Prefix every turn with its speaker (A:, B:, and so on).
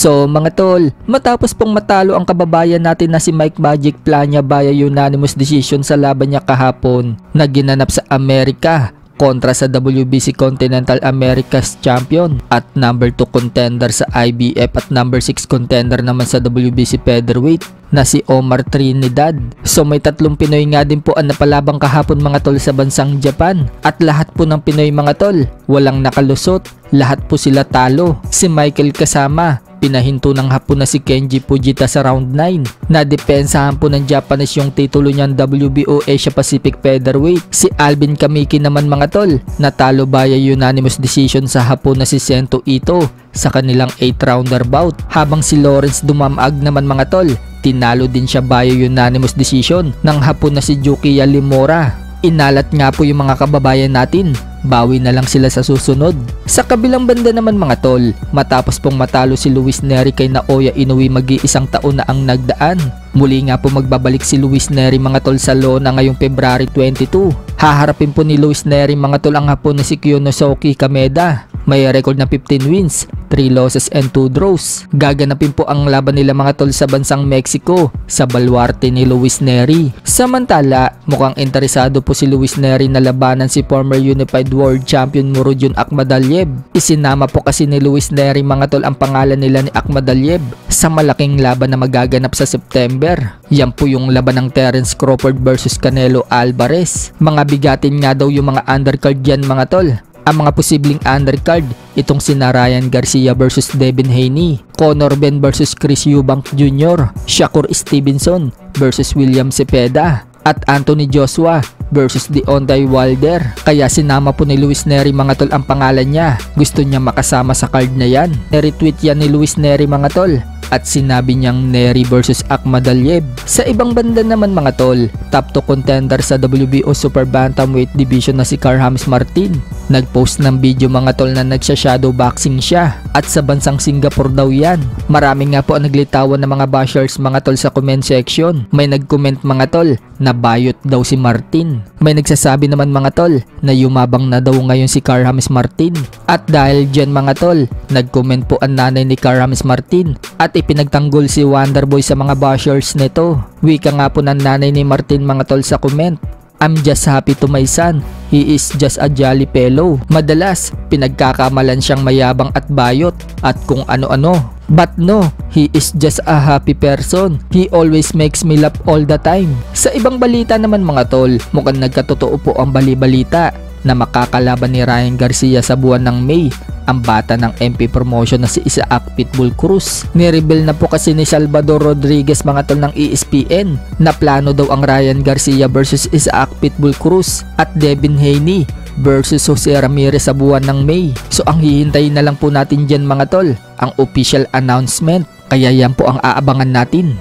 A: So mga tol, matapos pong matalo ang kababayan natin na si Mike Magic Plania via unanimous decision sa laban niya kahapon na ginanap sa Amerika kontra sa WBC Continental Americas Champion at number 2 contender sa IBF at number 6 contender naman sa WBC Featherweight na si Omar Trinidad. So may tatlong Pinoy nga din po ang napalabang kahapon mga tol sa bansang Japan at lahat po ng Pinoy mga tol walang nakalusot, lahat po sila talo. Si Michael kasama, pinahinto ng Hapon na si Kenji Fujita sa round 9. Nadepensahan po ng Japanese yung titulo niyang WBO Asia Pacific Featherweight. Si Alvin Kamiki naman mga tol, natalo via unanimous decision sa Hapon na si Sento Ito sa kanilang 8-rounder bout. Habang si Lawrence Dumamag naman mga tol, tinalo din siya via unanimous decision ng Hapon na si Yukiya Limora. Inalat nga po yung mga kababayan natin, bawi na lang sila sa susunod. Sa kabilang banda naman mga tol, matapos pong matalo si Luis Nery kay Naoya Inoue mag-iisang taon na ang nagdaan, muli nga po magbabalik si Luis Nery mga tol sa Lona ngayong February 22. Haharapin po ni Luis Nery mga tol ang Hapon na si Kyonosuke Kameda. May record na 15 wins, 3 losses and 2 draws. Gaganapin po ang laban nila mga tol sa bansang Mexico sa baluarte ni Luis Nery. Samantala, mukhang interesado po si Luis Nery na labanan si former Unified World Champion Murodjon Akhmadaliev. Isinama po kasi ni Luis Nery mga tol ang pangalan nila ni Akhmadaliev sa malaking laban na magaganap sa September. Yan po yung laban ng Terence Crawford versus Canelo Alvarez. Mga bigatin nga daw yung mga undercard dyan mga tol. Ang mga posibleng undercard, itong sina Ryan Garcia versus Devin Haney, Conor Benn versus Chris Eubank Jr., Shakur Stevenson versus William Cepeda, at Anthony Joshua versus Deontay Wilder. Kaya sinama po ni Luis Nery mga tol ang pangalan niya. Gusto niya makasama sa card na yan. Retweet yan ni Luis Nery mga tol at sinabi niyang Nery versus Akhmadaliev. Sa ibang banda naman mga tol, top 2 contender sa WBO Super Bantamweight Division na si Carl-James Martin nagpost ng video mga tol na nagsha-shadow boxing siya at sa bansang Singapore daw yan. Marami nga po ang naglitawan ng mga bashers mga tol sa comment section. May nag-comment mga tol na bayot daw si Martin. May nagsasabi naman mga tol na yumabang na daw ngayon si Carl-James Martin. At dahil dyan mga tol, nag-comment po ang nanay ni Carl-James Martin at ipinagtanggol si Wonderboy sa mga bashers nito. Wika nga po ng nanay ni Martin mga tol sa comment, "I'm just happy to my son. He is just a jolly fellow." Madalas, pinagkakamalan siyang mayabang at bayot at kung ano-ano. But no, he is just a happy person. He always makes me laugh all the time. Sa ibang balita naman mga tol, mukhang nagkatotoo po ang bali-balita na makakalaban ni Ryan Garcia sa buwan ng May ang bata ng MP promotion na si Isaac Pitbull Cruz. Nireveal na po kasi ni Salvador Rodriguez mga tol ng ESPN na plano daw ang Ryan Garcia versus Isaac Pitbull Cruz at Devin Haney versus Jose Ramirez sa buwan ng May. So ang hihintayin na lang po natin dyan mga tol, ang official announcement. Kaya yan po ang aabangan natin.